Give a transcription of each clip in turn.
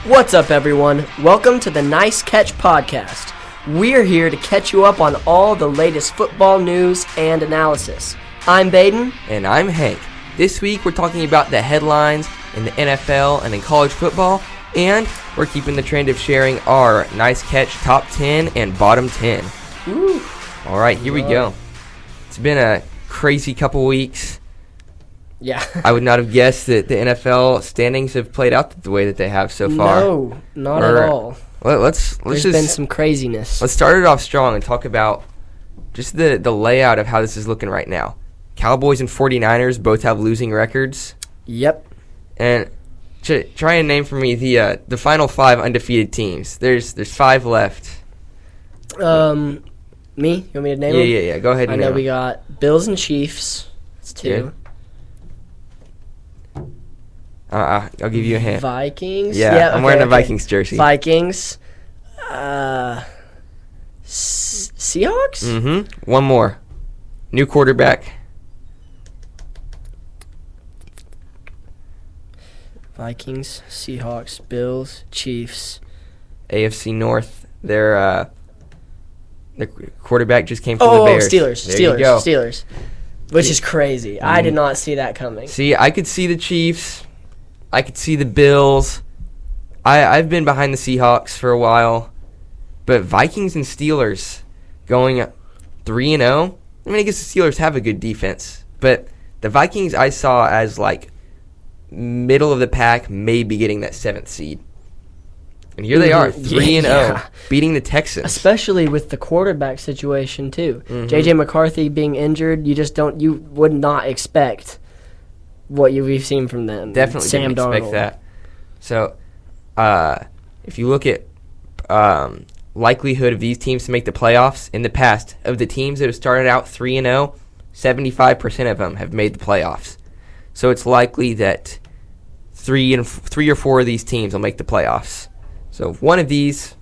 What's up, everyone? Welcome to the Nice Catch Podcast. We're here to catch you up on all the latest football news and analysis. I'm Baden. And I'm Hank. This week we're talking about the headlines in the NFL and in college football, and we're keeping the trend of sharing our Nice Catch top 10 and bottom 10. Ooh. All right, here we go. It's been a crazy couple weeks. Yeah. I would not have guessed that the NFL standings have played out the way that they have so far. No, not at all. Let's There's been some craziness. Let's start it off strong and talk about just the layout of how this is looking right now. Cowboys and 49ers both have losing records. Yep. And try and name for me the final 5 undefeated teams. There's 5 left. Me? You want me to name them? Yeah. Go ahead and name I know them. we got Bills and Chiefs. That's 2. Good. I'll give you a hint. Vikings. Yeah, I'm wearing a Vikings jersey. Vikings. Seahawks? Mm-hmm. One more. New quarterback. Vikings, Seahawks, Bills, Chiefs. AFC North. Their quarterback just came from the Bears. Steelers. Which is crazy. I did not see that coming. See, I could see the Chiefs. I could see the Bills. I've been behind the Seahawks for a while. But Vikings and Steelers going 3-0. I mean, I guess the Steelers have a good defense. But the Vikings I saw as like middle of the pack, maybe getting that 7th seed. And here they are, 3-0, beating the Texans. Especially with the quarterback situation, too. Mm-hmm. J.J. McCarthy being injured, you would not expect what we've seen from them. Definitely Sam didn't expect Darnold. that. So, if you look at likelihood of these teams to make the playoffs, in the past, of the teams that have started out 3-0, 75% of them have made the playoffs. So it's likely that 3 or 4 of these teams will make the playoffs. So one of these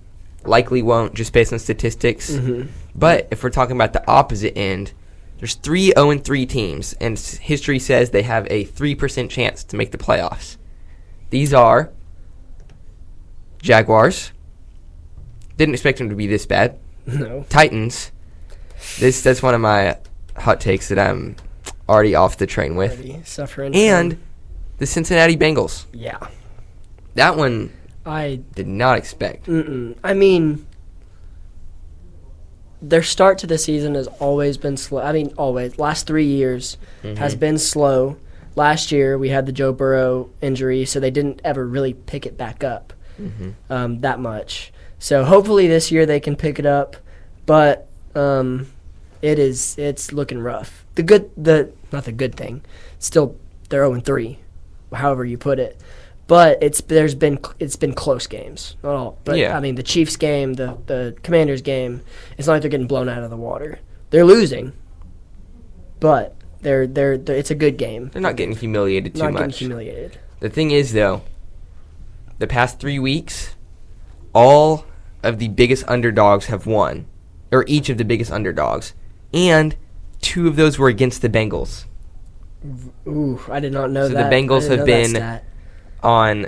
likely won't, just based on statistics. Mm-hmm. But if we're talking about the opposite end, there's 3 0-3 teams, and history says they have a 3% chance to make the playoffs. These are Jaguars. Didn't expect them to be this bad. No. Titans. That's one of my hot takes that I'm already off the train with. Already suffering. And the Cincinnati Bengals. Yeah. That one I did not expect. I mean, their start to the season has always been slow. I mean, always. Last 3 years has been slow. Last year, we had the Joe Burrow injury, so they didn't ever really pick it back up that much. So hopefully this year they can pick it up, but it's looking rough. Not the good thing. Still, they're 0-3, however you put it. But it's been close games, not all. But yeah. I mean, the Chiefs game, the Commanders game, it's not like they're getting blown out of the water. They're losing, but they're it's a good game. They're not getting humiliated too much. Not getting humiliated. The thing is, though, the past 3 weeks, all of the biggest underdogs have won, or each of the biggest underdogs, and 2 of those were against the Bengals. Ooh, I did not know So that. the Bengals have been stat. on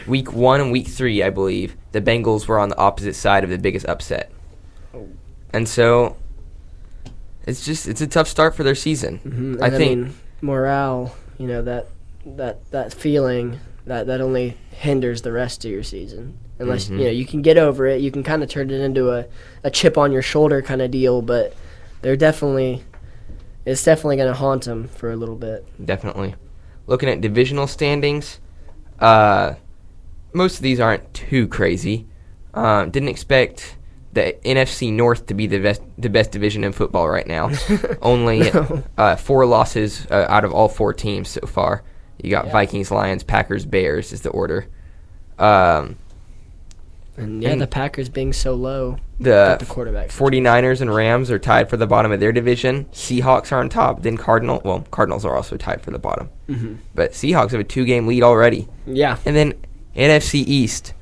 week 1 and week 3, I believe. The Bengals were on the opposite side of the biggest upset. And so it's a tough start for their season. Mm-hmm. I think mean, morale, that feeling that only hinders the rest of your season. Unless you can get over it, you can kind of turn it into a chip on your shoulder kind of deal. But it's definitely going to haunt them for a little bit. Definitely. Looking at divisional standings, most of these aren't too crazy. Didn't expect the NFC North to be the best division in football right now. Only 4 losses out of all 4 teams so far. You got Vikings, Lions, Packers, Bears is the order. And the Packers being so low. The quarterback 49ers and Rams are tied for the bottom of their division. Seahawks are on top. Then Cardinals are also tied for the bottom. Mm-hmm. But Seahawks have a 2-game lead already. Yeah. And then NFC East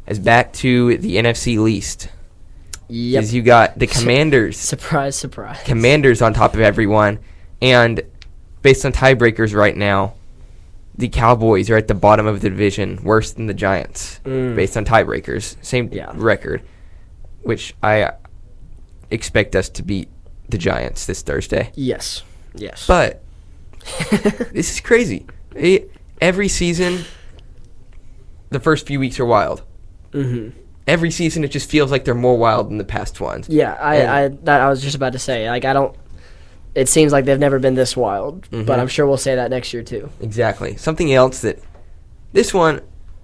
is back to the NFC least. Yep. Because you got the Commanders. Surprise, surprise. Commanders on top of everyone. And based on tiebreakers right now, the Cowboys are at the bottom of the division, worse than the Giants, based on tiebreakers. Same record, which I expect us to beat the Giants this Thursday. Yes. But this is crazy. Every season, the first few weeks are wild. Mm-hmm. Every season, it just feels like they're more wild than the past ones. Yeah, I was just about to say, like, it seems like they've never been this wild, but I'm sure we'll say that next year too. Exactly. Something else that this one,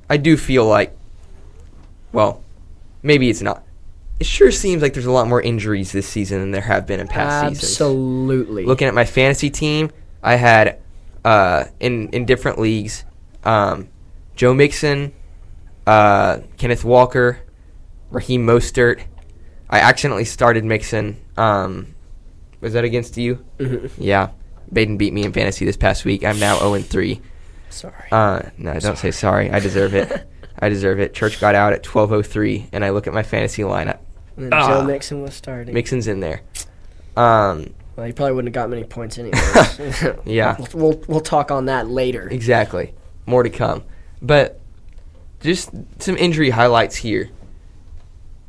I do feel like, well, maybe it's not. It sure seems like there's a lot more injuries this season than there have been in past seasons. Absolutely. Looking at my fantasy team, I had in different leagues, Joe Mixon, Kenneth Walker, Raheem Mostert. I accidentally started Mixon. Was that against you? Mm-hmm. Yeah. Baden beat me in fantasy this past week. I'm now 0-3. Sorry. No, don't say sorry. I deserve it. I deserve it. Church got out at 12:03, and I look at my fantasy lineup. And then Joe Mixon was starting. Mixon's in there. Well, he probably wouldn't have got many points anyway. Yeah. We'll talk on that later. Exactly. More to come. But just some injury highlights here.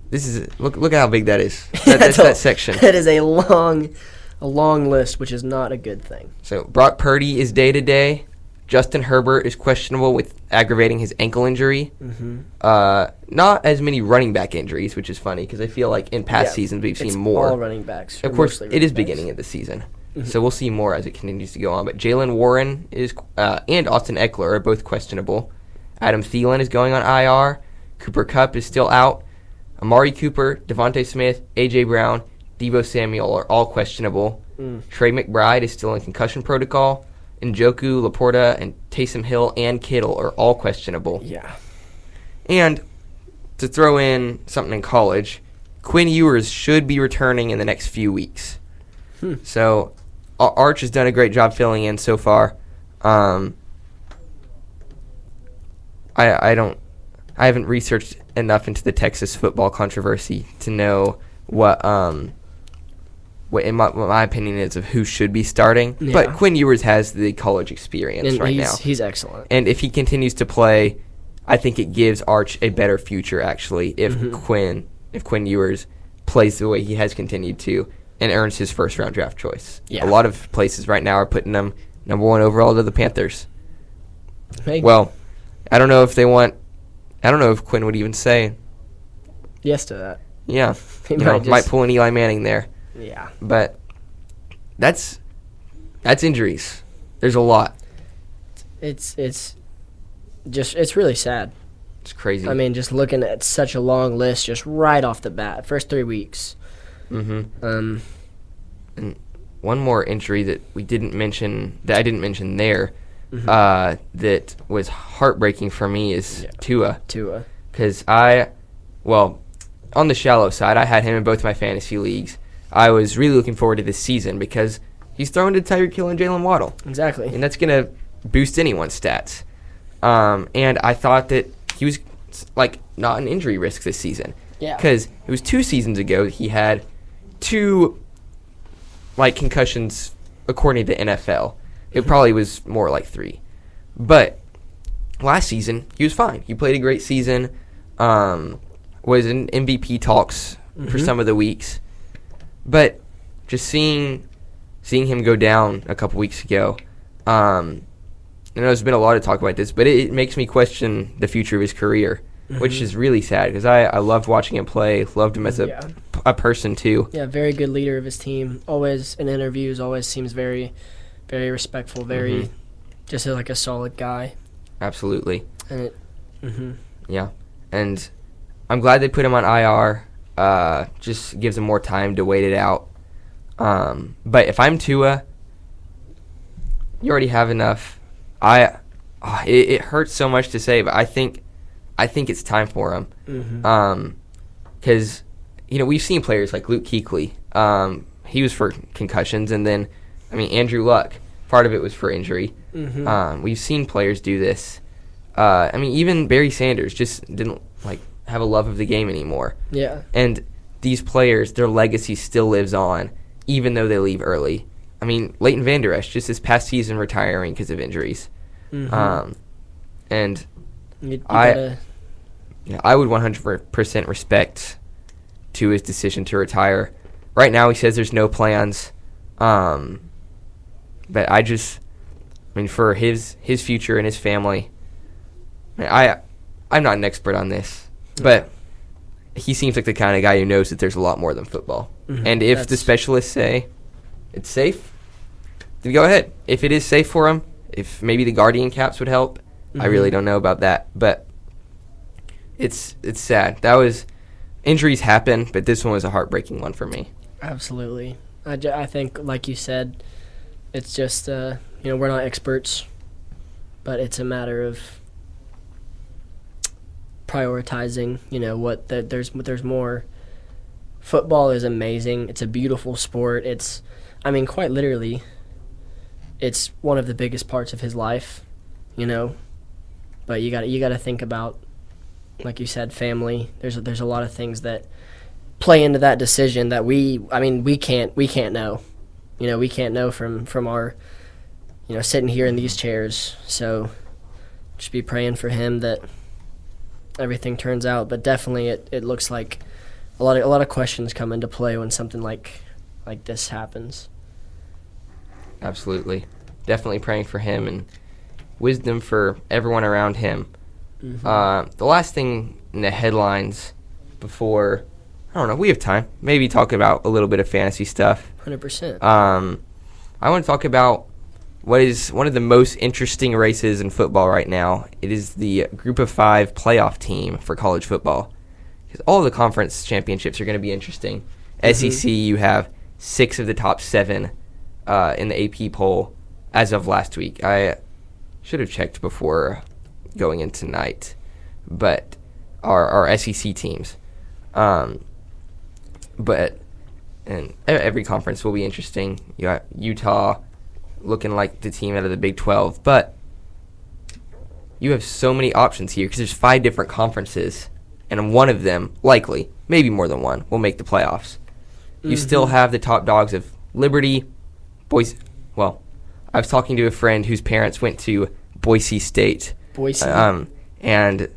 This is look at how big that is. That's that section. That is a long list, which is not a good thing. So Brock Purdy is day to day. Justin Herbert is questionable with aggravating his ankle injury. Mm-hmm. Not as many running back injuries, which is funny because I feel like in past seasons we've seen more. All running backs. Of course, it is beginning of the season, so we'll see more as it continues to go on. But Jalen Warren is and Austin Eckler are both questionable. Adam Thielen is going on IR. Cooper Kupp is still out. Amari Cooper, Devontae Smith, A.J. Brown, Deebo Samuel are all questionable. Trey McBride is still in concussion protocol. Njoku, Laporta, and Taysom Hill and Kittle are all questionable. Yeah. And to throw in something in college, Quinn Ewers should be returning in the next few weeks. So Arch has done a great job filling in so far. I haven't researched enough into the Texas football controversy to know what in my opinion is of who should be starting. Yeah. But Quinn Ewers has the college experience now. He's excellent. And if he continues to play, I think it gives Arch a better future actually if Quinn Ewers plays the way he has continued to and earns his first round draft choice. Yeah. A lot of places right now are putting him number 1 overall to the Panthers. Hey. Well, I don't know if Quinn would even say yes to that. Yeah. Might pull an Eli Manning there. Yeah. But that's injuries. There's a lot. It's really sad. It's crazy. I mean, just looking at such a long list just right off the bat, first 3 weeks. Mm-hmm. And one more injury that I didn't mention there, that was heartbreaking for me is Tua. Because on the shallow side, I had him in both my fantasy leagues. I was really looking forward to this season because he's throwing to Tyreek Hill and Jalen Waddle. Exactly. And that's going to boost anyone's stats. And I thought that he was, not an injury risk this season. Yeah. Because it was 2 seasons ago he had 2, concussions according to the NFL. It probably was more like 3. But last season, he was fine. He played a great season, was in MVP talks for some of the weeks. But just seeing him go down a couple weeks ago, I know there's been a lot of talk about this, but it makes me question the future of his career, which is really sad because I loved watching him play, loved him as a person too. Yeah, very good leader of his team. Always in interviews, always seems very, very respectful, very just like a solid guy. Absolutely. And yeah, and I'm glad they put him on IR. Just gives him more time to wait it out. But if I'm Tua, you already have enough. It hurts so much to say, but I think it's time for him. Because we've seen players like Luke Kuechly. He was for concussions, and then Andrew Luck. Part of it was for injury. We've seen players do this. Even Barry Sanders just didn't have a love of the game anymore. Yeah. And these players, their legacy still lives on, even though they leave early. Leighton Vander Esch, just this past season retiring because of injuries. Mm-hmm. And you gotta, I would 100% respect to his decision to retire. Right now, he says there's no plans. But for his future and his family, I'm not an expert on this, but he seems like the kind of guy who knows that there's a lot more than football. Mm-hmm. And if the specialists say it's safe, then go ahead. If it is safe for him, if maybe the Guardian caps would help, I really don't know about that. But it's sad. Injuries happen, but this one was a heartbreaking one for me. Absolutely. I think, like you said, it's just, we're not experts, but it's a matter of prioritizing, there's more. Football is amazing. It's a beautiful sport. Quite literally, it's one of the biggest parts of his life, but you got to think about, like you said, family. There's a lot of things that play into that decision that we can't know. We can't know from our, sitting here in these chairs. So just be praying for him that everything turns out. But definitely it looks like a lot of questions come into play when something like this happens. Absolutely. Definitely praying for him and wisdom for everyone around him. Mm-hmm. The last thing in the headlines before, I don't know, we have time. Maybe talk about a little bit of fantasy stuff. 100%. I want to talk about what is one of the most interesting races in football right now. It is the Group of 5 playoff team for college football. Because all the conference championships are going to be interesting. Mm-hmm. SEC, you have 6 of the top 7 in the AP poll as of last week. I should have checked before going in tonight. But our SEC teams. But every conference will be interesting. You got Utah looking like the team out of the Big 12. But you have so many options here because there's 5 different conferences. And one of them, likely, maybe more than one, will make the playoffs. You still have the top dogs of Liberty, Boise. Well, I was talking to a friend whose parents went to Boise State. Boise? And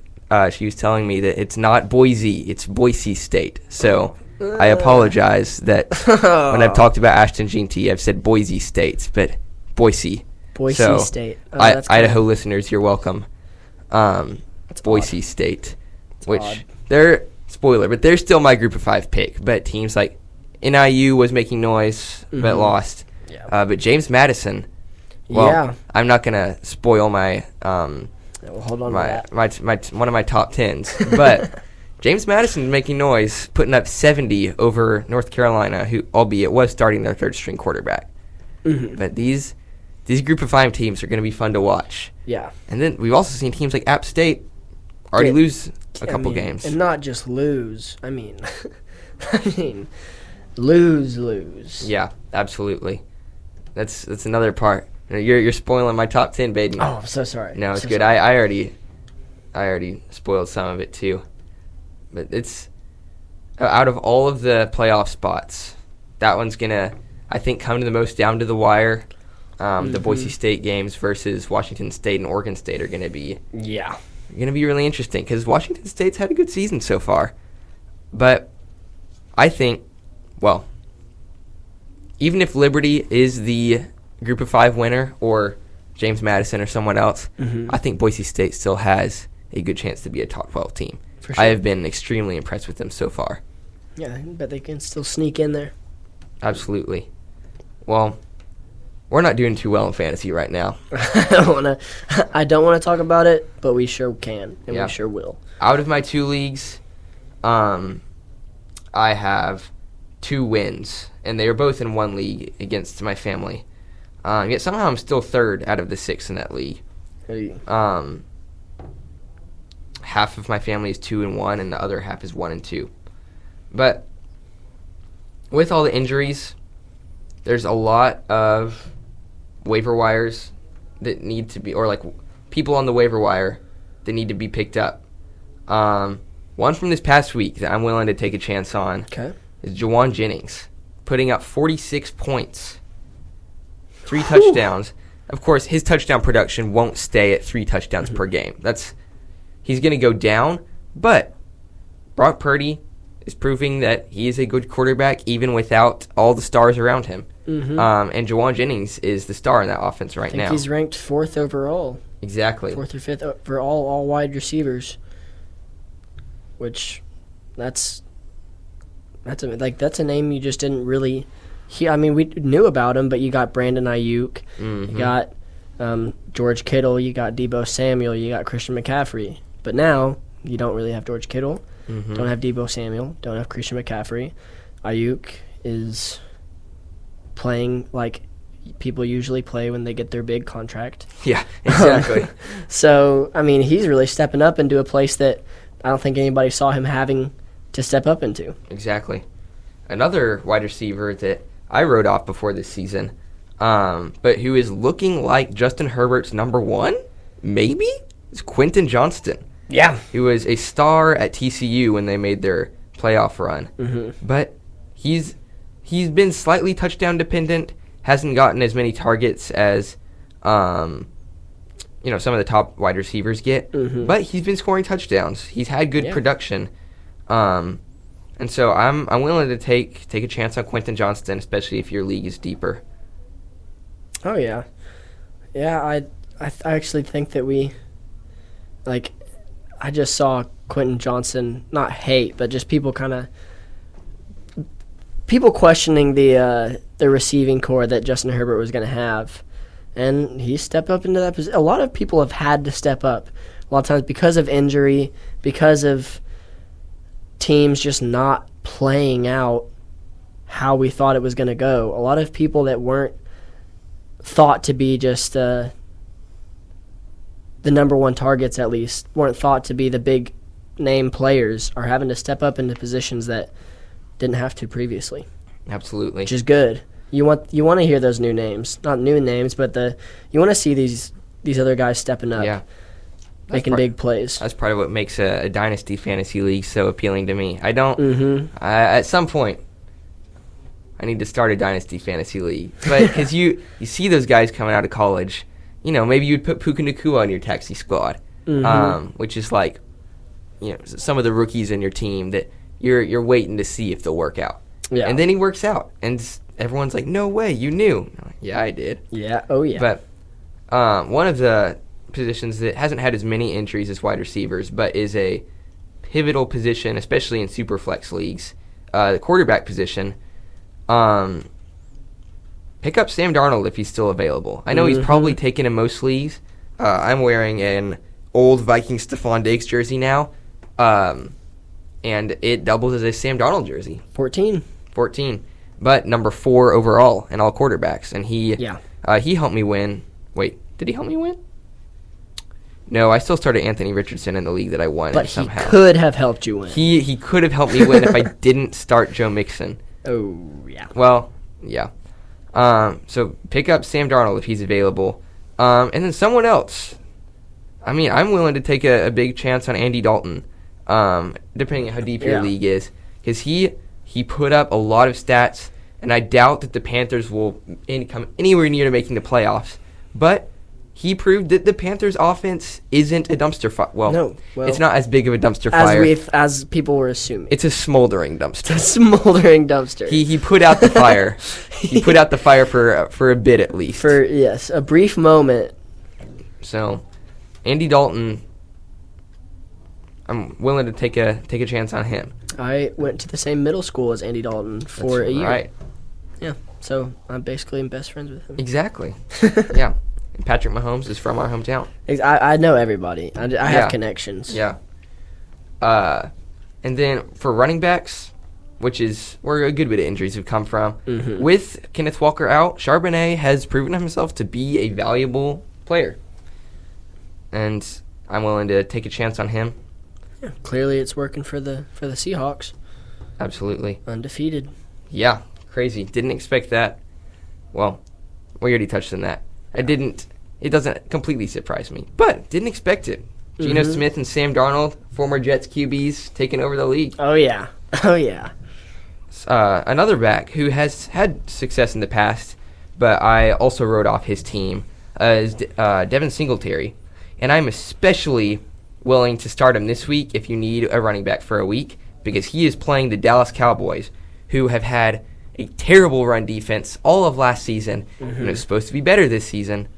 she was telling me that it's not Boise, it's Boise State. So I apologize that when I've talked about Ashton Jeanty, I've said Boise State, but Boise. Boise State. Idaho listeners, you're welcome. Boise odd. State. Which they're spoiler, but they're still my Group of 5 pick. But teams like NIU was making noise, but lost. Yeah. But James Madison. Well, I'm not gonna spoil my hold on to my one of my top 10s. But James Madison making noise, putting up 70 over North Carolina, who albeit was starting their third string quarterback. Mm-hmm. But these Group of 5 teams are gonna be fun to watch. Yeah. And then we've also seen teams like App State already lose a couple games. And not just lose. Lose. Yeah, absolutely. That's another part. You're spoiling my top 10, Baden. Oh, I'm so sorry. No, it's good. I already spoiled some of it too. But it's out of all of the playoff spots, that one's gonna, I think, come to the most down to the wire. The Boise State games versus Washington State and Oregon State are gonna be really interesting because Washington State's had a good season so far. But I think, well, even if Liberty is the Group of 5 winner or James Madison or someone else, I think Boise State still has a good chance to be a top 12 team. For sure. I have been extremely impressed with them so far. Yeah, I bet they can still sneak in there. Absolutely. Well, we're not doing too well in fantasy right now. I don't want to talk about it, but we sure can, and we sure will. Out of my 2 leagues, I have 2 wins, and they are both in one league against my family. Yet somehow I'm still third out of the 6 in that league. Hey. Half of my family is 2-1, and the other half is 1-2. But with all the injuries, there's a lot of waiver wires that need to be, or like people on the waiver wire that need to be picked up. One from this past week that I'm willing to take a chance on is Jawan Jennings, putting up 46 points, 3 touchdowns. of course, his touchdown production won't stay at 3 touchdowns per game. He's going to go down, but Brock Purdy is proving that he is a good quarterback even without all the stars around him. And Jawan Jennings is the star in that offense right now. He's ranked 4th overall. Exactly. 4th or 5th for all wide receivers, which that's a name you just didn't really hear. I mean, we knew about him, but you got Brandon Ayuk, you got George Kittle, you got Deebo Samuel, you got Christian McCaffrey. But now you don't really have George Kittle, don't have Deebo Samuel, don't have Christian McCaffrey. Ayuk is playing like people usually play when they get their big contract. Yeah, exactly. So, I mean, he's really stepping up into a place that I don't think anybody saw him having to step up into. Exactly. Another wide receiver that I wrote off before this season, but who is looking like Justin Herbert's number 1, maybe, is Quentin Johnston. Yeah. He was a star at TCU when they made their playoff run. But he's been slightly touchdown dependent, hasn't gotten as many targets as some of the top wide receivers get, but he's been scoring touchdowns. He's had good production. And so I'm willing to take a chance on Quentin Johnston, especially if your league is deeper. Oh yeah. Yeah, I actually think that I just saw Quentin Johnston, not hate, but just people questioning the receiving core that Justin Herbert was going to have. And he stepped up into that position. A lot of people have had to step up a lot of times because of injury, because of teams just not playing out how we thought it was going to go. A lot of people that weren't thought to be just the number 1 targets, at least, weren't thought to be the big name players, are having to step up into positions that didn't have to previously. Absolutely. Which is good. You want to hear those new names. Not new names, but you want to see these other guys stepping up. Yeah. Making big plays. That's part of what makes a dynasty fantasy league so appealing to me. At some point, I need to start a dynasty fantasy league. But because you see those guys coming out of college, maybe you'd put Puka Nacua on your taxi squad, which is like, some of the rookies in your team that you're waiting to see if they'll work out. Yeah. And then he works out, and everyone's like, no way, you knew. Like, yeah, I did. Yeah, oh yeah. But one of the positions that hasn't had as many injuries as wide receivers, but is a pivotal position, especially in super flex leagues, the quarterback position. Pick up Sam Darnold if he's still available. I know he's probably taken in most leagues. I'm wearing an old Vikings Stephon Diggs jersey now, and it doubles as a Sam Darnold jersey. 14. But number 4 overall in all quarterbacks, and he helped me win. Wait, did he help me win? No, I still started Anthony Richardson in the league that I won somehow. But he could have helped you win. He could have helped me win if I didn't start Joe Mixon. Oh, yeah. Well, yeah. So pick up Sam Darnold if he's available. And then someone else. I mean, I'm willing to take a big chance on Andy Dalton, depending on how deep your league is. Because he put up a lot of stats, and I doubt that the Panthers will come anywhere near to making the playoffs. But he proved that the Panthers' offense isn't a dumpster fire. Well, it's not as big of a dumpster fire as people were assuming. It's a smoldering dumpster. A smoldering dumpster. He put out the fire. He put out the fire for a bit at least. For a brief moment. So, Andy Dalton, I'm willing to take a chance on him. I went to the same middle school as Andy Dalton for a year. Right. Yeah. So I'm basically best friends with him. Exactly. Yeah. And Patrick Mahomes is from our hometown. I know everybody. I have connections. Yeah. And then for running backs, which is where a good bit of injuries have come from, with Kenneth Walker out, Charbonnet has proven himself to be a valuable player. And I'm willing to take a chance on him. Yeah, clearly it's working for the Seahawks. Absolutely. Undefeated. Yeah, crazy. Didn't expect that. Well, we already touched on that. It doesn't completely surprise me, but didn't expect it. Geno Smith and Sam Darnold, former Jets QBs, taking over the league. Oh, yeah. Another back who has had success in the past, but I also wrote off his team, is Devin Singletary. And I'm especially willing to start him this week if you need a running back for a week, because he is playing the Dallas Cowboys, who have had a terrible run defense all of last season, and it's supposed to be better this season.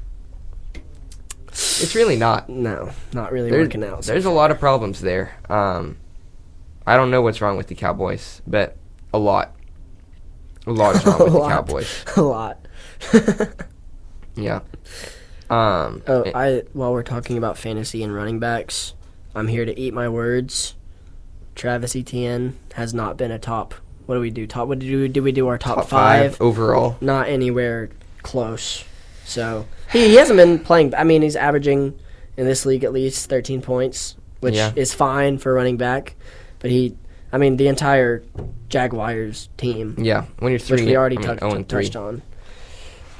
It's really not. No, not really working out. There's a lot of problems there. I don't know what's wrong with the Cowboys, but a lot. A lot is wrong with the Cowboys. A lot. Yeah. While we're talking about fantasy and running backs, I'm here to eat my words. Travis Etienne has not been a top. What do we do? Did we do our top five overall? Not anywhere close. So he hasn't been playing. I mean, he's averaging in this league at least 13 points, which is fine for a running back. But the entire Jaguars team. Yeah, when you're 3, which we already touched on.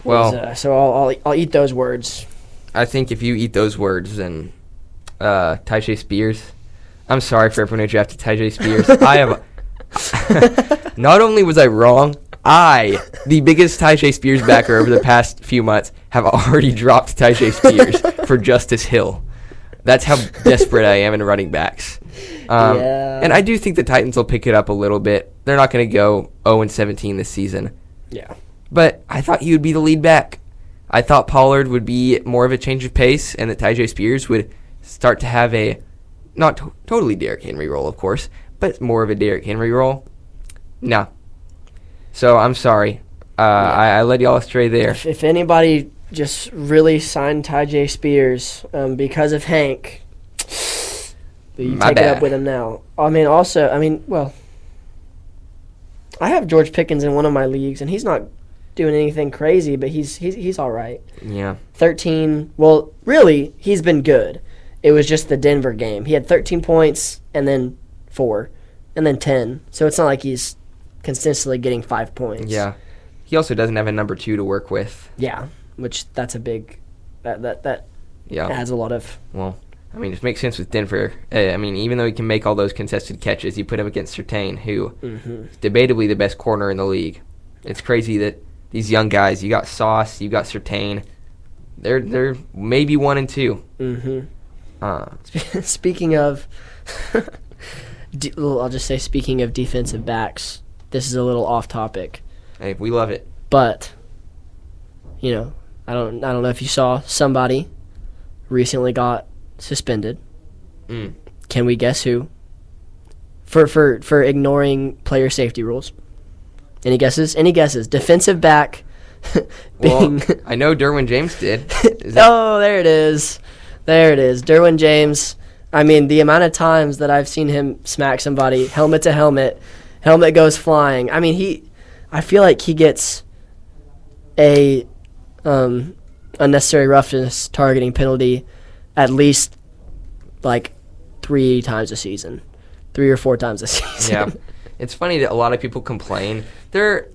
Well, so I'll eat those words. I think if you eat those words, then Tyjae Spears. I'm sorry for everyone who drafted Tyjae Spears. I have. Not only was I wrong, the biggest Tyjae Spears backer over the past few months, have already dropped Tyjae Spears for Justice Hill. That's how desperate I am in running backs. And I do think the Titans will pick it up a little bit. They're not going to go 0-17 this season. Yeah. But I thought he would be the lead back. I thought Pollard would be more of a change of pace, and that Tyjae Spears would start to have a, not totally Derrick Henry role, of course, but more of a Derrick Henry role. No. So I'm sorry. I led y'all astray there. If anybody just really signed Tyjae Spears because of Hank, you take it up with him now. Well, I have George Pickens in one of my leagues, and he's not doing anything crazy, but he's all right. Yeah. 13. Well, really, he's been good. It was just the Denver game. He had 13 points and then 4 and then 10. So it's not like he's consistently getting 5 points. Yeah. He also doesn't have a number 2 to work with. Yeah, which that's a big that adds a lot of. Well, it makes sense with Denver. Even though he can make all those contested catches, you put him against Surtain, who is debatably the best corner in the league. It's crazy that these young guys, you got Sauce, you got Surtain, they're maybe 1 and 2. Speaking of, I'll just say, speaking of defensive backs, this is a little off topic. Hey, we love it. But, I don't know if you saw, somebody recently got suspended. Can we guess who? For ignoring player safety rules. Any guesses? Defensive back. Well, I know Derwin James did. There it is. Derwin James. The amount of times that I've seen him smack somebody, helmet to helmet goes flying. I feel like he gets a unnecessary roughness targeting penalty at least like 3 times a season. 3 or 4 times a season. Yeah. It's funny that a lot of people complain. There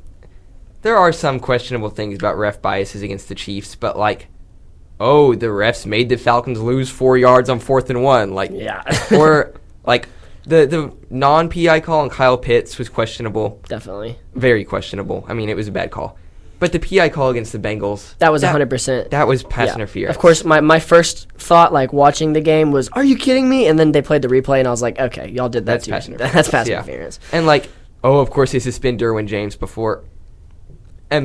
are some questionable things about ref biases against the Chiefs, but the refs made the Falcons lose 4 yards on 4th and 1. Or the non-PI call on Kyle Pitts was questionable. Definitely. Very questionable. It was a bad call. But the PI call against the Bengals, that was 100%. That was pass interference. Of course, my first thought, watching the game, was, "Are you kidding me?" And then they played the replay, and I was like, "Okay, y'all did that too." That's pass interference. And of course they suspend Derwin James before. Totally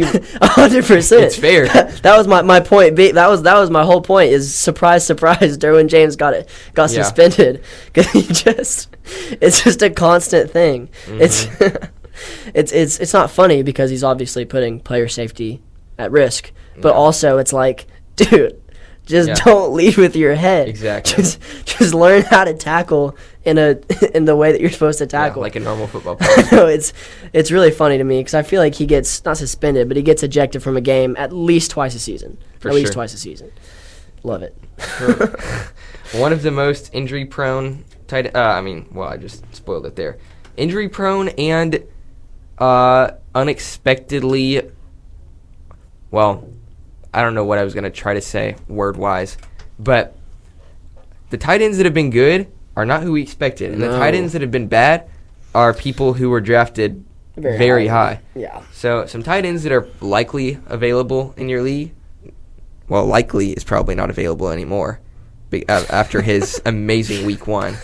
100%. It's fair. That was my point. That was my whole point. Is surprise, Derwin James got suspended because it's just a constant thing. It's not funny because he's obviously putting player safety at risk, but also it's like, dude, just don't lead with your head. Exactly. Just learn how to tackle in the way that you're supposed to tackle, like a normal football player. No, it's really funny to me because I feel like he gets not suspended, but he gets ejected from a game at least twice a season. Least twice a season. Love it. One of the most injury-prone tight. I just spoiled it there. Injury-prone and unexpectedly. Well, I don't know what I was going to try to say word-wise, but the tight ends that have been good are not who we expected. And the tight ends that have been bad are people who were drafted very high. Yeah. So some tight ends that are likely available in your league. Well, likely is probably not available anymore after his amazing week 1.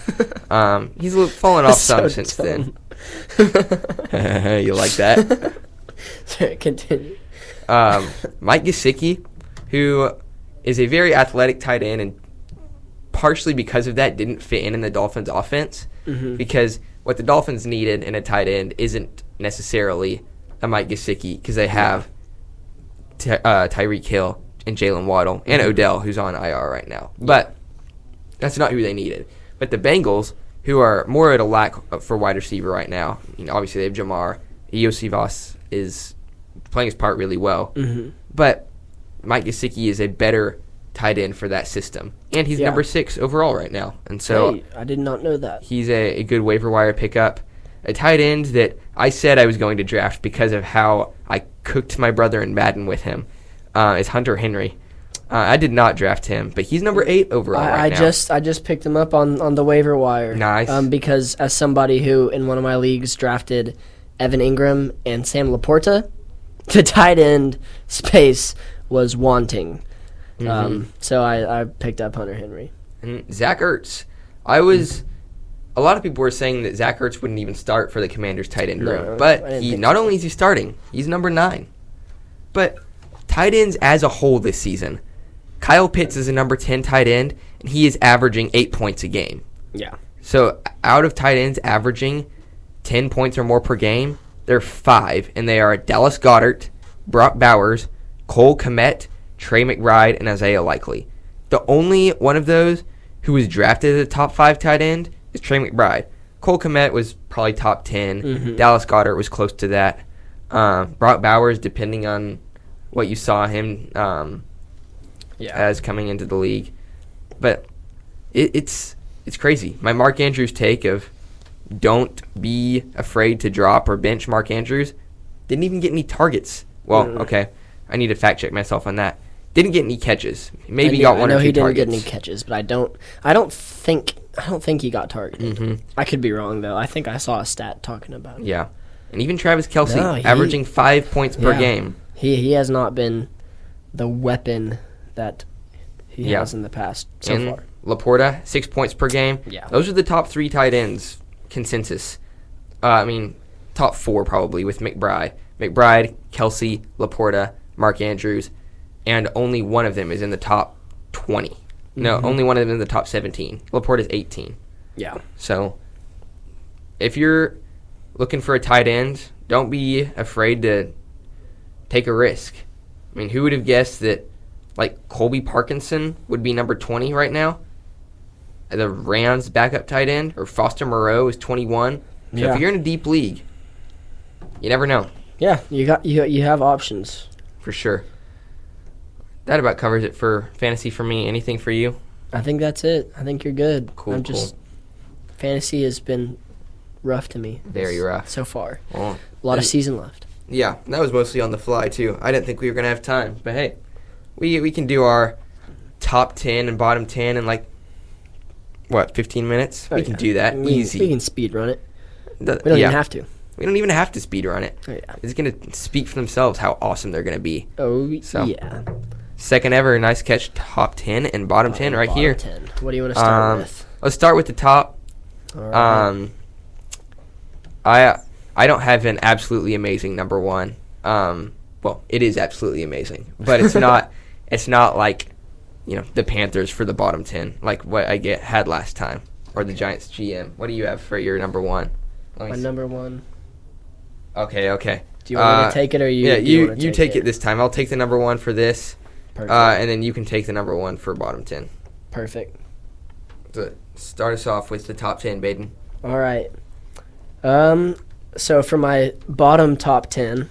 He's fallen off some since then. You like that? Sorry, continue. Mike Gesicki, who is a very athletic tight end, and partially because of that didn't fit in the Dolphins' offense, because what the Dolphins needed in a tight end isn't necessarily a Mike Gesicki, because they have Tyreek Hill and Jalen Waddle and Odell, who's on IR right now. But that's not who they needed. But the Bengals, who are more at a lack for wide receiver right now, obviously they have Jamar. Yossi Voss is playing his part really well. But Mike Gesicki is a better tight end for that system. And he's number 6 overall right now. And so I did not know that. He's a good waiver wire pickup. A tight end that I said I was going to draft because of how I cooked my brother in Baden with him is Hunter Henry. I did not draft him, but he's number 8 overall right now. I just picked him up on the waiver wire. Nice. Because as somebody who in one of my leagues drafted Evan Ingram and Sam Laporta, the tight end space was wanting. So I picked up Hunter Henry. And Zach Ertz. A lot of people were saying that Zach Ertz wouldn't even start for the Commanders' tight end room. But not only is he starting, he's number 9. But tight ends as a whole this season, Kyle Pitts is a number 10 tight end, and he is averaging 8 points a game. Yeah. So out of tight ends averaging 10 points or more per game, there are 5, and they are Dallas Goedert, Brock Bowers, Cole Kmet, Trey McBride, and Isaiah Likely. The only one of those who was drafted as a top 5 tight end is Trey McBride. Cole Kmet was probably top 10. Dallas Goedert was close to that. Brock Bowers, depending on what you saw him as coming into the league. But it's crazy. My Mark Andrews take of don't be afraid to drop or bench Mark Andrews didn't even get any targets. Well, okay, I need to fact check myself on that. Didn't get any catches. Maybe got one or 2 targets. I know he didn't get any catches, but I don't think he got targeted. I could be wrong though. I think I saw a stat talking about it. Yeah, and even Travis Kelce averaging 5 points per game. He has not been the weapon that he has in the past so far. Laporta, 6 points per game. Yeah, those are the top 3 tight ends consensus. Top 4 probably with McBride, Kelce, Laporta, Mark Andrews. And only one of them is in the top 20. No, only one of them is in the top 17. Laporta's 18. Yeah. So, if you're looking for a tight end, don't be afraid to take a risk. I mean, who would have guessed that, like, Colby Parkinson would be number 20 right now? The Rams' backup tight end, or Foster Moreau is 21. So if you're in a deep league, you never know. Yeah, you have options. For sure. That about covers it for fantasy for me. Anything for you? I think that's it. I think you're good. Cool. Fantasy has been rough to me. Very rough. So far. Well, a lot of season left. Yeah, that was mostly on the fly, too. I didn't think we were going to have time. But, hey, we can do our top 10 and bottom 10 in, 15 minutes? We can do that. Easy. We can speed run it. We don't even have to. We don't even have to speed run it. Oh, yeah. It's going to speak for themselves how awesome they're going to be. Oh, so, yeah. Second ever nice catch, top 10 and bottom 10 right bottom here. 10. What do you want to start with? Let's start with the top. All right. I don't have an absolutely amazing number 1. Well, it is absolutely amazing, but it's not. It's not like, the Panthers for the bottom 10, like what I had last time, or the Giants GM. What do you have for your number 1? My number 1. Okay. Do you want me to take it or you? Yeah, you take it this time. I'll take the number 1 for this. Perfect. And then you can take the number 1 for bottom 10. Perfect. So start us off with the top 10, Baden. All right. So for my bottom top 10,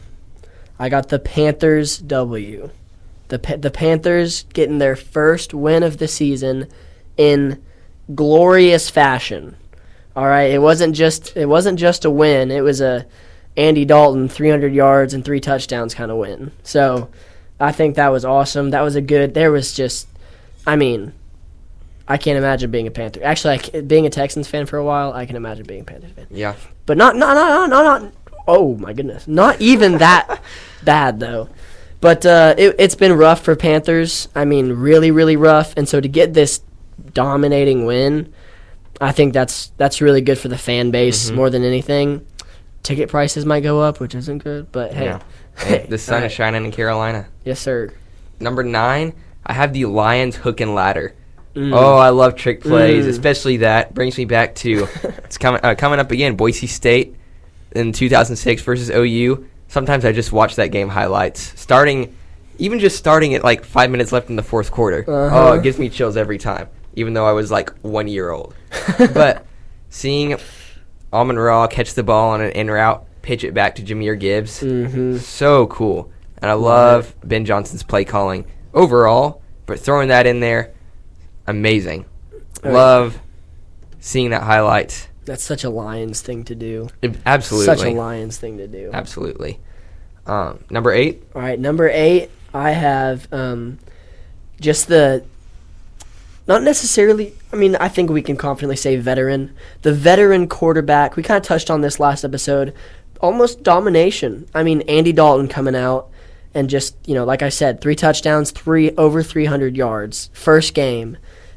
I got the Panthers W. The Panthers getting their first win of the season in glorious fashion. All right, it wasn't just a win. It was a Andy Dalton 300 yards and 3 touchdowns kind of win. So I think that was awesome. I can't imagine being a Panther. Actually, being a Texans fan for a while, I can imagine being a Panthers fan. Yeah. But not Oh, my goodness. Not even that bad, though. But it's been rough for Panthers. I mean, really, really rough. And so to get this dominating win, I think that's really good for the fan base more than anything. Ticket prices might go up, which isn't good. But, hey. Yeah. Hey, the sun is shining in Carolina. Yes, sir. Number 9, I have the Lions hook and ladder. Oh, I love trick plays, especially that. Brings me back to it's coming up again, Boise State in 2006 versus OU. Sometimes I just watch that game highlights, even just starting at like 5 minutes left in the fourth quarter. Oh, it gives me chills every time, even though I was like 1 year old. But seeing Amon-Ra catch the ball on an in route, pitch it back to Jahmyr Gibbs, so cool. And I love Ben Johnson's play calling overall, but throwing that in there, amazing. Love seeing that highlight. That's such a Lions thing to do. Absolutely. Such a Lions thing to do. Absolutely. Number 8? All right, number 8, I have just the, not necessarily, I mean, I think we can confidently say veteran. The veteran quarterback, we kind of touched on this last episode, almost domination. I mean, Andy Dalton coming out and just, like I said, 3 touchdowns, over 300 yards, first game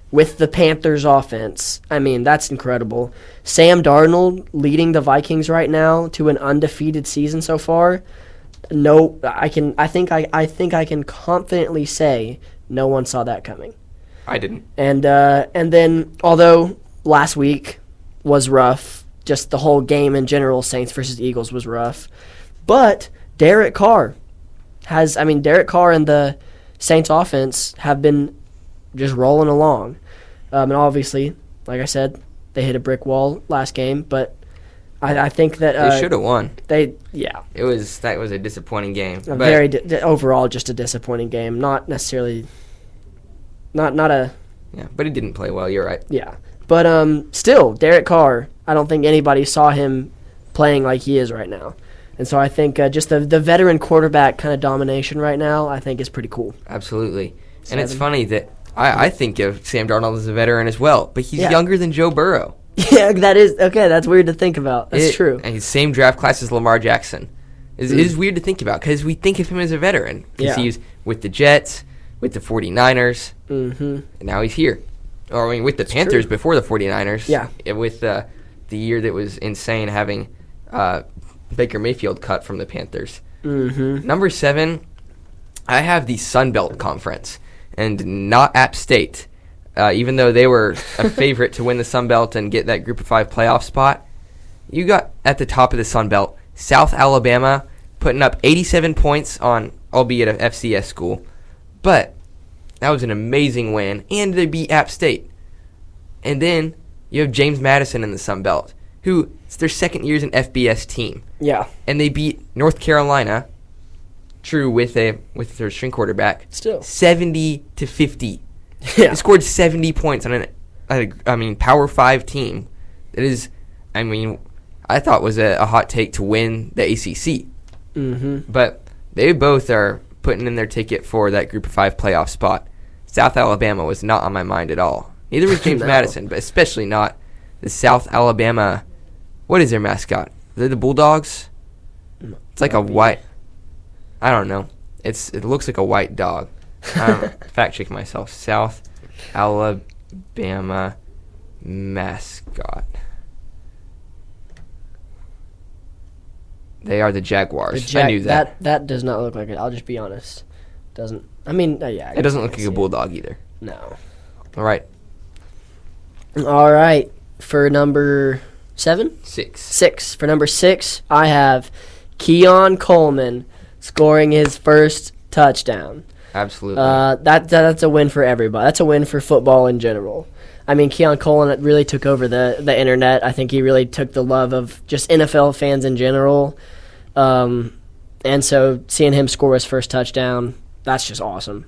with the Panthers offense. I mean, that's incredible. Sam Darnold leading the Vikings right now to an undefeated season so far. No, I think I can confidently say no one saw that coming. I didn't. And then, although last week was rough, just the whole game in general, Saints versus Eagles was rough. But Derek Carr and the Saints offense have been just rolling along. And obviously, like I said, they hit a brick wall last game, but I think that they should have won. That was a disappointing game. Overall, just a disappointing game. Not necessarily, not a. Yeah, but he didn't play well. You're right. Yeah, but still, Derek Carr. I don't think anybody saw him playing like he is right now, and so I think just the veteran quarterback kind of domination right now, I think is pretty cool. Absolutely, and it's funny that I think of Sam Darnold as a veteran as well, but he's younger than Joe Burrow. Yeah, that is okay. That's weird to think about. That's true. And he's same draft class as Lamar Jackson. It is weird to think about because we think of him as a veteran because he's with the Jets, with the 49ers, and now he's here. Or I mean, with the Panthers before the 49ers. Yeah. With the year that was insane having Baker Mayfield cut from the Panthers. Number 7, I have the Sun Belt Conference and not App State. Even though they were a favorite to win the Sun Belt and get that Group of 5 playoff spot, you got at the top of the Sun Belt, South Alabama putting up 87 points on, albeit an FCS school. But that was an amazing win, and they beat App State. And then you have James Madison in the Sun Belt, who it's their second year as an FBS team. Yeah. And they beat North Carolina, true with their string quarterback, still 70-50. Yeah. They scored 70 points on Power 5 team. That is, I thought was a hot take to win the ACC. But they both are putting in their ticket for that Group of 5 playoff spot. South Alabama was not on my mind at all. Neither was James Madison, but especially not the South Alabama. What is their mascot? Are they the Bulldogs? It's like a white. I don't know. It looks like a white dog. Fact check myself. South Alabama mascot. They are the Jaguars. I knew that. That does not look like it. I'll just be honest. Doesn't. I mean, yeah. It doesn't look like a bulldog either. No. All right. For number 7? 6. For number 6, I have Keon Coleman scoring his first touchdown. Absolutely. That's a win for everybody. That's a win for football in general. I mean, Keon Coleman really took over the internet. I think he really took the love of just NFL fans in general. And so seeing him score his first touchdown, that's just awesome.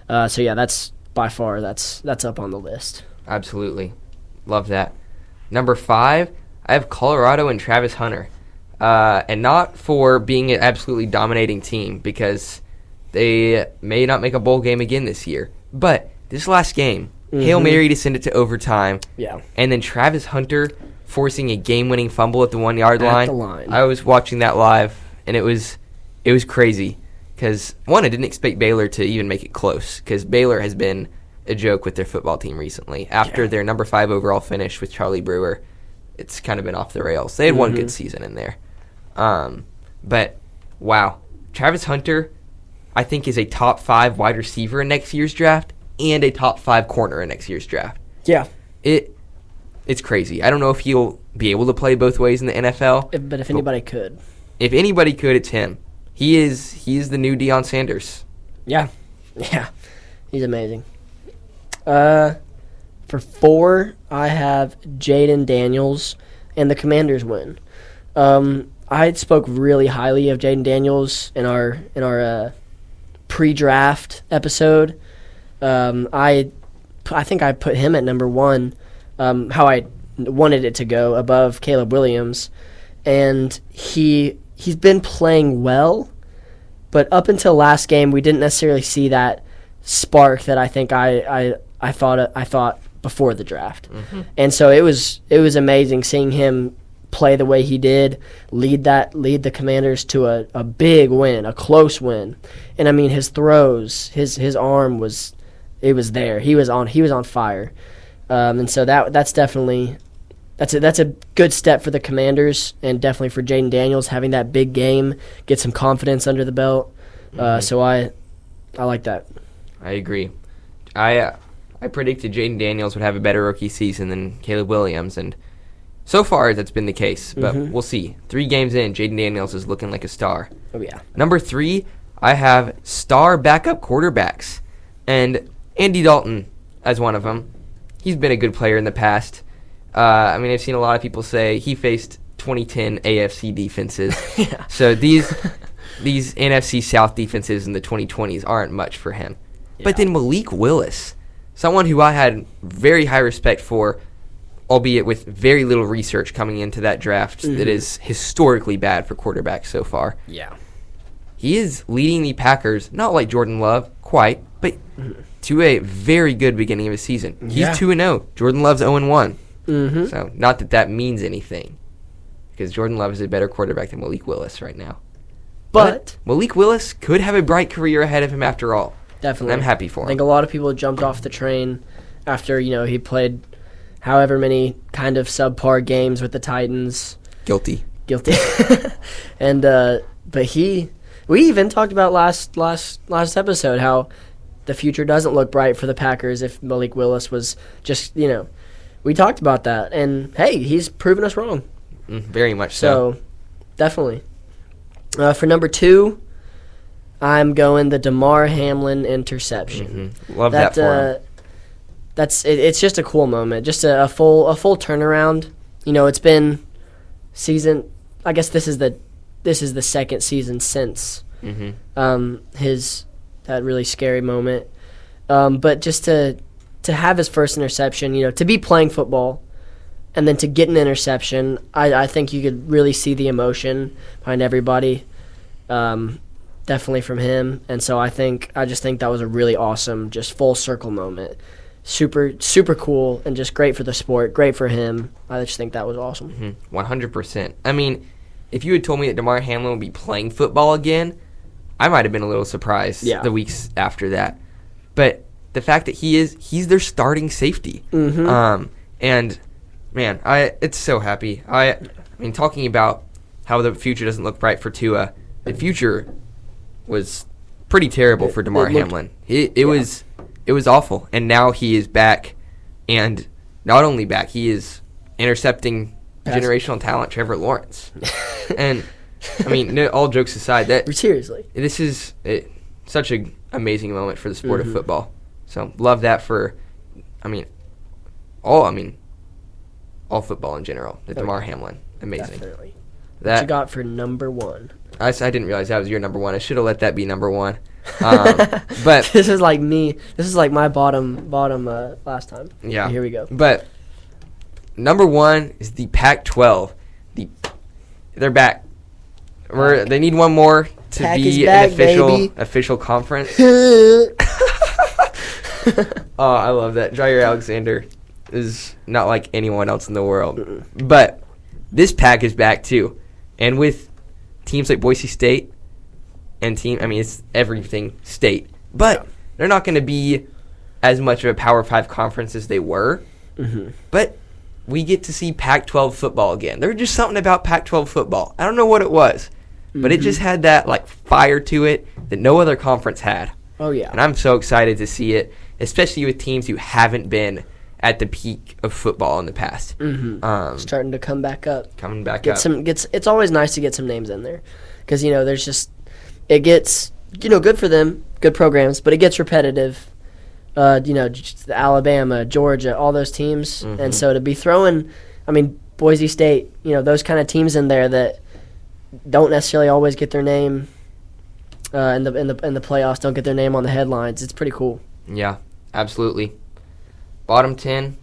That's by far, that's up on the list. Absolutely. Love that. Number 5, I have Colorado and Travis Hunter. And not for being an absolutely dominating team because they may not make a bowl game again this year. But this last game, Hail Mary to send it to overtime. Yeah. And then Travis Hunter forcing a game-winning fumble at the 1-yard line. At the line. I was watching that live, and it was crazy. Because, one, I didn't expect Baylor to even make it close. Because Baylor has been a joke with their football team recently. After their number 5 overall finish with Charlie Brewer, it's kind of been off the rails. They had one good season in there. But, wow. Travis Hunter, I think, is a top 5 wide receiver in next year's draft and a top 5 corner in next year's draft. Yeah. It's crazy. I don't know if he'll be able to play both ways in the NFL. But if anybody could. If anybody could, it's him. He is the new Deion Sanders. Yeah. Yeah. He's amazing. For 4, I have Jaden Daniels and the Commanders win. I spoke really highly of Jaden Daniels in our pre-draft episode. I think I put him at number 1, how I wanted it to go, above Caleb Williams, and he's been playing well, but up until last game, we didn't necessarily see that spark that I think I thought before the draft, and so it was amazing seeing him play the way he did, lead the Commanders to a big win, a close win, and I mean his throws, his arm was there, he was on fire, and so that's definitely that's a good step for the Commanders, and definitely for Jaden Daniels having that big game, get some confidence under the belt. So I like that. I agree. I predicted Jaden Daniels would have a better rookie season than Caleb Williams, and so far that's been the case. But we'll see. 3 games in, Jaden Daniels is looking like a star. Oh yeah. Number 3, I have star backup quarterbacks, and Andy Dalton as one of them. He's been a good player in the past. I mean, I've seen a lot of people say he faced 2010 AFC defenses. Yeah. So these NFC South defenses in the 2020s aren't much for him. Yeah. But then Malik Willis, someone who I had very high respect for, albeit with very little research coming into that draft that is historically bad for quarterbacks so far. Yeah. He is leading the Packers, not like Jordan Love, quite, but to a very good beginning of his season. He's 2-0. Jordan Love's 0-1. So not that means anything, because Jordan Love is a better quarterback than Malik Willis right now. But Malik Willis could have a bright career ahead of him after all. Definitely. And I'm happy for him. I think a lot of people jumped off the train after, he played however many kind of subpar games with the Titans. Guilty. And but we even talked about last episode how the future doesn't look bright for the Packers if Malik Willis was just, we talked about that, and hey, he's proven us wrong. Very much so. So, definitely. For number 2, I'm going the Damar Hamlin interception. Love that for him. It's just a cool moment, just a full turnaround. It's been season. I guess this is the second season since that really scary moment. But just to have his first interception, to be playing football, and then to get an interception, I think you could really see the emotion behind everybody, definitely from him. And so I just think that was a really awesome, just full circle moment. Super, super cool, and just great for the sport, great for him. I just think that was awesome. 100%. I mean, if you had told me that Damar Hamlin would be playing football again, I might have been a little surprised the weeks after that. But the fact that he's their starting safety. And man, it's so happy. I mean, talking about how the future doesn't look bright for Tua, the future was pretty terrible for Damar Hamlin. It was awful, and now he is back, and not only back, he is intercepting generational talent Trevor Lawrence. And I mean, all jokes aside, seriously, this is such an amazing moment for the sport of football. So love that for, all football in general. The Damar Hamlin, amazing. Definitely. What you got for number 1? I didn't realize that was your number 1. I should have let that be number 1. But this is like me. This is like my bottom last time. Yeah. Here we go. But number 1 is the Pac-12. They're back. They need one more to Pac be back, an official conference. Oh, I love that. Jair Alexander is not like anyone else in the world. But this pack is back too. And with teams like Boise State it's everything state. But they're not going to be as much of a Power 5 conference as they were. Mm-hmm. But we get to see Pac-12 football again. There's just something about Pac-12 football. I don't know what it was, but it just had that like fire to it that no other conference had. Oh, yeah. And I'm so excited to see it, especially with teams who haven't been at the peak of football in the past. Mm-hmm. Starting to come back up. Coming back up. up. It's always nice to get some names in there because, there's just – it gets, good for them, good programs, but it gets repetitive. Just Alabama, Georgia, all those teams. Mm-hmm. And so to be throwing – Boise State, those kind of teams in there that don't necessarily always get their name in the playoffs, don't get their name on the headlines. It's pretty cool. Yeah, absolutely. Bottom 10,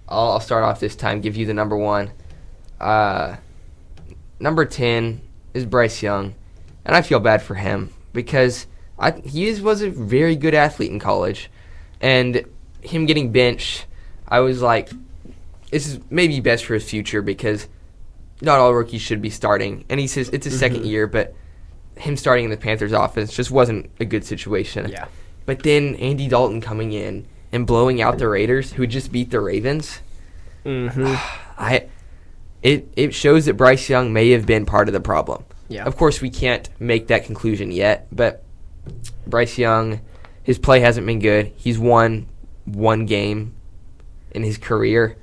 I'll start off this time, give you the number 1. Number 10 is Bryce Young, and I feel bad for him because he was a very good athlete in college, and him getting benched, I was like, this is maybe best for his future because not all rookies should be starting. And he says it's his second year, but him starting in the Panthers offense just wasn't a good situation. Yeah. But then Andy Dalton coming in and blowing out the Raiders, who just beat the Ravens. Mm-hmm. It shows that Bryce Young may have been part of the problem. Yeah. Of course, we can't make that conclusion yet, but Bryce Young, his play hasn't been good. He's won one game in his career,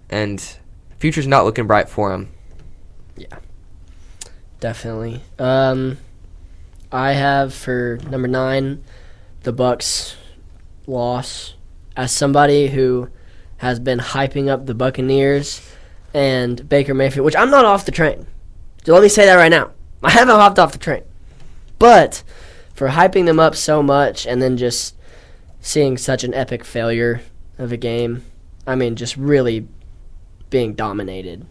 and the future's not looking bright for him. Yeah, definitely. I have for number 9, the Bucs loss. As somebody who has been hyping up the Buccaneers and Baker Mayfield, which I'm not off the train. So let me say that right now. I haven't hopped off the train. But for hyping them up so much and then just seeing such an epic failure of a game, just really being dominated.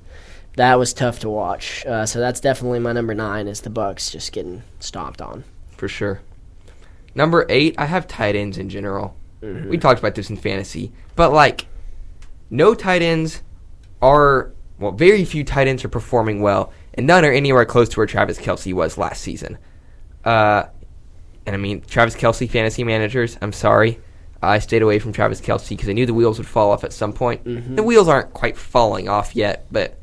That was tough to watch. So that's definitely my number 9 is the Bucs just getting stomped on. For sure. Number 8, I have tight ends in general. Mm-hmm. We talked about this in fantasy. But, no tight ends very few tight ends are performing well, and none are anywhere close to where Travis Kelce was last season. Travis Kelce fantasy managers, I'm sorry. I stayed away from Travis Kelce because I knew the wheels would fall off at some point. Mm-hmm. The wheels aren't quite falling off yet, but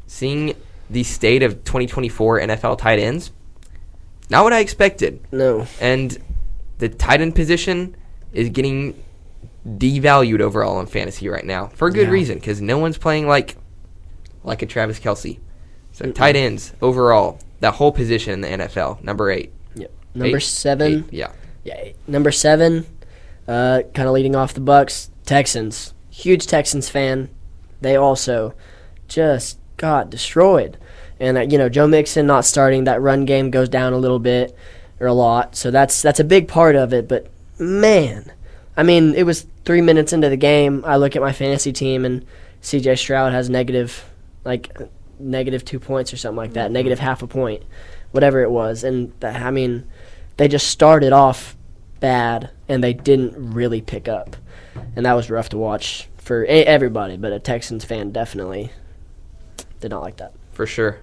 seeing the state of 2024 NFL tight ends, not what I expected. No. And the tight end position is getting devalued overall in fantasy right now for a good reason because no one's playing like a Travis Kelce. So tight ends overall, that whole position in the NFL, number 8. Yep. Number 7. 8, yeah. Yeah. Number 7, kind of leading off the Bucs, Texans. Huge Texans fan. They also just got destroyed. And, Joe Mixon not starting, that run game goes down a little bit or a lot. So that's a big part of it. But, man, it was 3 minutes into the game. I look at my fantasy team, and C.J. Stroud has negative 2 points or something like that, negative half a point, whatever it was. And, they just started off bad, and they didn't really pick up. And that was rough to watch for everybody, but a Texans fan definitely did not like that. For sure.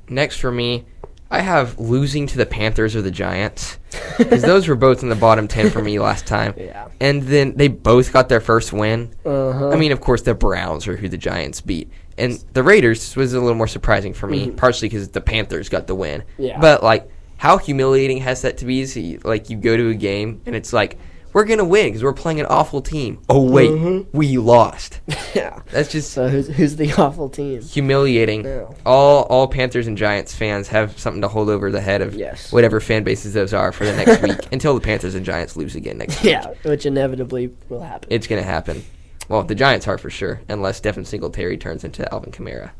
Next for me, I have losing to the Panthers or the Giants, because those were both in the bottom 10 for me last time. Yeah. And then they both got their first win. Uh-huh. Of course, the Browns are who the Giants beat. And the Raiders was a little more surprising for me, partially because the Panthers got the win. Yeah. But, how humiliating has that to be? You go to a game, and it's we're going to win because we're playing an awful team. Oh, wait, we lost. Yeah. That's just... So who's the awful team? Humiliating. Yeah. All Panthers and Giants fans have something to hold over the head of whatever fan bases those are for the next week until the Panthers and Giants lose again next week. Yeah, which inevitably will happen. It's going to happen. Well, the Giants are for sure, unless Devin Singletary turns into Alvin Kamara.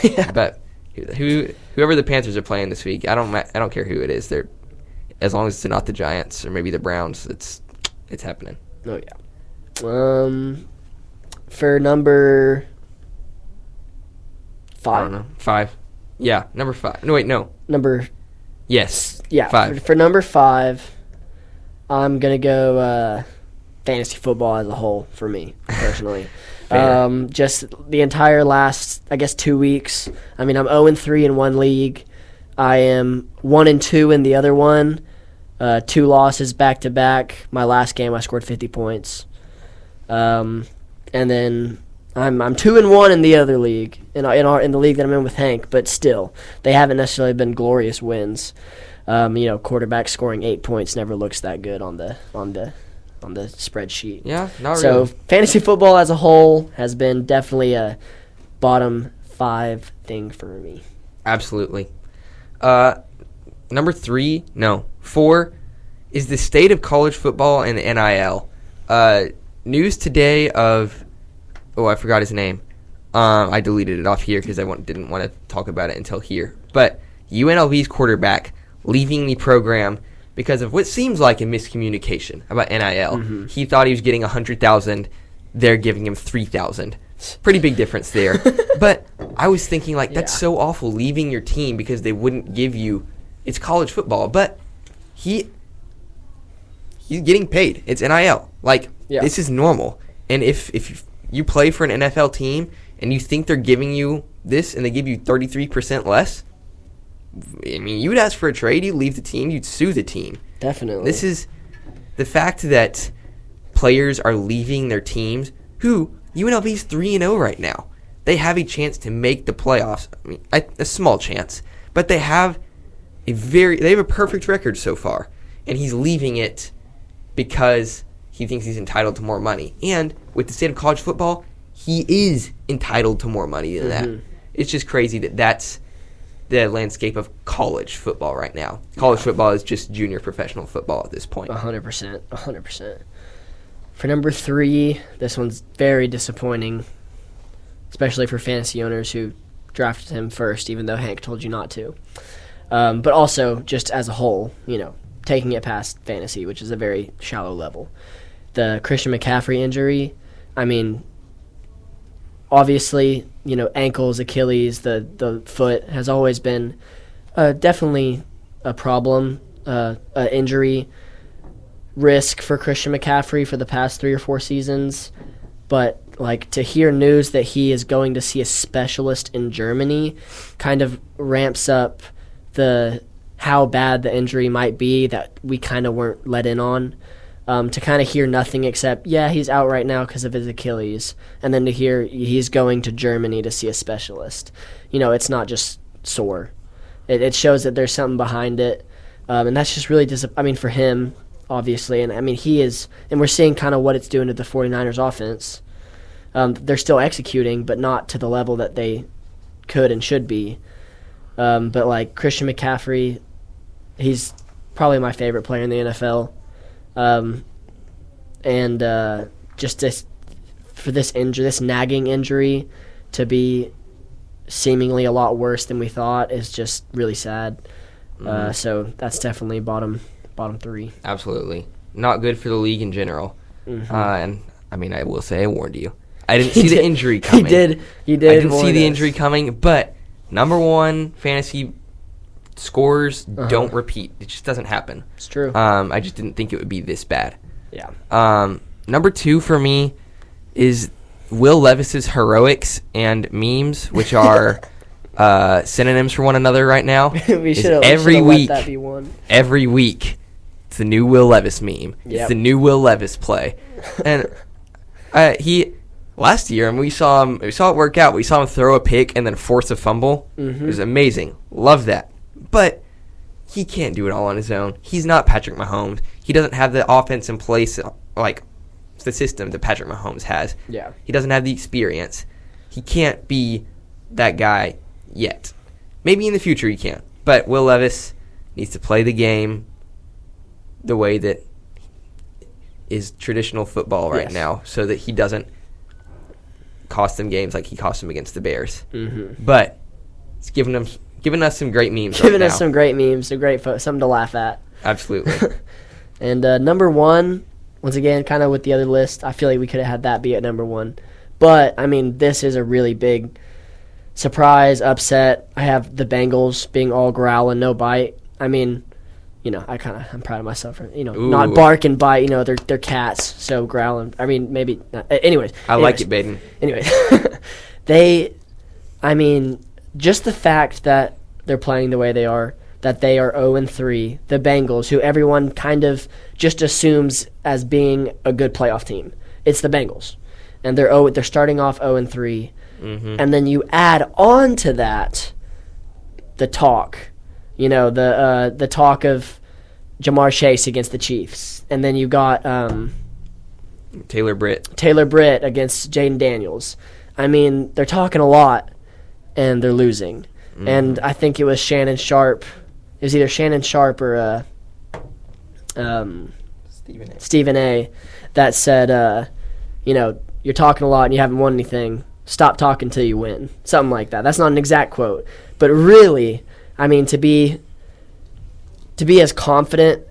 Yeah. But whoever the Panthers are playing this week, I don't care who it is. They're, as long as it's not the Giants or maybe the Browns, it's happening. Oh yeah. For number 5. I don't know. 5. Yeah, number 5. No, wait, no. Yes. Yeah. 5. For number 5, I'm gonna go fantasy football as a whole for me, personally. Fair. Just the entire last, I guess, 2 weeks. I mean, I'm 0-3 in one league. I am 1-2 in the other one. 2 losses back to back. My last game, I scored 50 points. And then I'm 2-1 in the other league, in the league that I'm in with Hank. But still, they haven't necessarily been glorious wins. Quarterback scoring 8 points never looks that good on the spreadsheet. Yeah, not so really. Fantasy football as a whole has been definitely a bottom 5 thing for me. Absolutely. Number 4 is the state of college football and NIL. News today of, I forgot his name. I deleted it off here because I didn't want to talk about it until here. But UNLV's quarterback leaving the program because of what seems like a miscommunication about NIL. Mm-hmm. He thought he was getting $100,000. They're giving him $3,000. Pretty big difference there. But I was thinking, that's so awful, leaving your team because they wouldn't give you. It's college football, but he's getting paid. It's NIL. This is normal. And if you play for an NFL team and you think they're giving you this and they give you 33% less, I mean, you would ask for a trade, you'd leave the team, you'd sue the team. Definitely. This is the fact that players are leaving their teams who UNLV's 3-0 right now. They have a chance to make the playoffs. I mean, a small chance, but they have a perfect record so far, and he's leaving it because he thinks he's entitled to more money. And with the state of college football, he is entitled to more money than that. It's just crazy that's the landscape of college football right now. College football is just junior professional football at this point. 100%. For number 3, this one's very disappointing, especially for fantasy owners who drafted him first, even though Hank told you not to. But also, just as a whole, taking it past fantasy, which is a very shallow level. The Christian McCaffrey injury, I mean, obviously, ankles, Achilles, the foot has always been definitely a problem, injury risk for Christian McCaffrey for the past 3 or 4 seasons. But, to hear news that he is going to see a specialist in Germany kind of ramps up how bad the injury might be that we kind of weren't let in on. To kind of hear nothing except, he's out right now because of his Achilles, and then to hear he's going to Germany to see a specialist. It's not just sore. It shows that there's something behind it, and that's just really for him, obviously. And, he is, and we're seeing kind of what it's doing to the 49ers offense. They're still executing, but not to the level that they could and should be. But, Christian McCaffrey, he's probably my favorite player in the NFL. Just this nagging injury to be seemingly a lot worse than we thought is just really sad. So that's definitely bottom 3. Absolutely. Not good for the league in general. Mm-hmm. And I will say I warned you. I didn't see the injury coming. You did. I didn't see the injury coming, but number 1 fantasy scores don't repeat. It just doesn't happen. It's true. I just didn't think it would be this bad. Yeah. Number 2 for me is Will Levis's heroics and memes, which are synonyms for one another right now. we should have let that be one. Every week, it's the new Will Levis meme. Yep. It's the new Will Levis play. And last year, and we saw it work out. We saw him throw a pick and then force a fumble. Mm-hmm. It was amazing. Love that. But he can't do it all on his own. He's not Patrick Mahomes. He doesn't have the offense in place, the system that Patrick Mahomes has. Yeah. He doesn't have the experience. He can't be that guy yet. Maybe in the future he can. But Will Levis needs to play the game the way that is traditional football right now, so that he doesn't cost them games like he cost them against the Bears. Mm-hmm. But it's giving us some great memes. Giving us some great memes, something to laugh at. Absolutely. And number 1, once again, kind of with the other list, I feel like we could have had that be at number 1. But, this is a really big surprise, upset. I have the Bengals being all growl and no bite. I'm proud of myself for, Ooh. not bark and bite, they're cats, so growling. I mean, maybe not. Anyways. I like it, Baden. Anyway, just the fact that they're playing the way they are, that they are 0-3, the Bengals, who everyone kind of just assumes as being a good playoff team. It's the Bengals. And they're starting off 0-3. Mm-hmm. And then you add on to that the talk. The talk of Jamar Chase against the Chiefs. And then you got Taylor Britt against Jaden Daniels. They're talking a lot, and they're losing. Mm-hmm. And I think it was Shannon Sharp. It was either Shannon Sharp or Stephen A. that said, you're talking a lot and you haven't won anything. Stop talking till you win. Something like that. That's not an exact quote. But really, to be as confident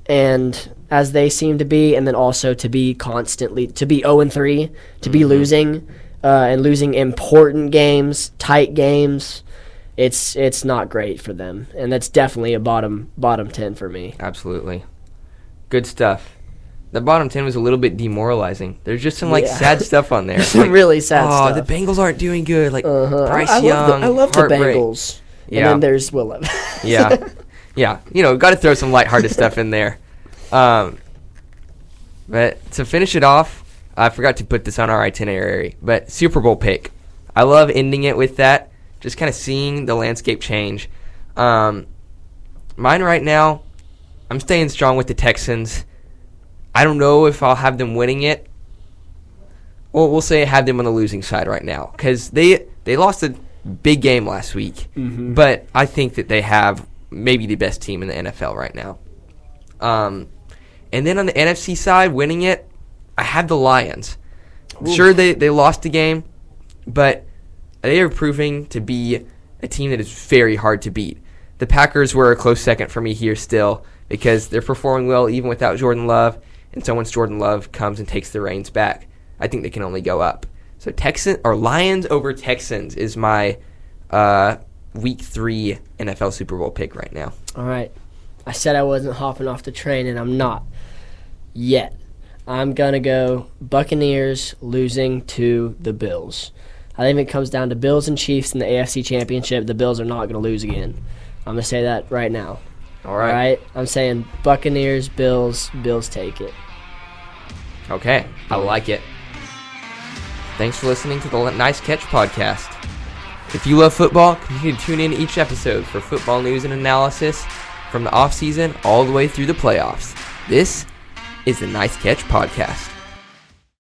and as they seem to be, and then also to be 0-3, to be losing, and losing important games, tight games, it's not great for them. And that's definitely a bottom 10 for me. Absolutely. Good stuff. The bottom 10 was a little bit demoralizing. There's just some sad stuff on there. Some really sad stuff. The Bengals aren't doing good. Bryce Young, I love the Bengals. Yeah. And then there's Will Levis. Yeah. Got to throw some lighthearted stuff in there. But to finish it off, I forgot to put this on our itinerary, but Super Bowl pick. I love ending it with that, just kind of seeing the landscape change. Mine right now, I'm staying strong with the Texans. I don't know if I'll have them winning it. Well, we'll say I have them on the losing side right now because they lost a big game last week. Mm-hmm. But I think that they have maybe the best team in the NFL right now. And then on the NFC side, winning it, I have the Lions. Oof. Sure, they lost the game, but they are proving to be a team that is very hard to beat. The Packers were a close second for me here still because they're performing well even without Jordan Love. And so once Jordan Love comes and takes the reins back, I think they can only go up. So Lions over Texans is my Week 3 NFL Super Bowl pick right now. All right. I said I wasn't hopping off the train, and I'm not yet. I'm going to go Buccaneers losing to the Bills. I think if it comes down to Bills and Chiefs in the AFC Championship, the Bills are not going to lose again. I'm going to say that right now. All right. I'm saying Buccaneers, Bills take it. Okay. I like it. Thanks for listening to the Nice Catch podcast. If you love football, continue to tune in each episode for football news and analysis from the offseason all the way through the playoffs. This is the Nice Catch podcast.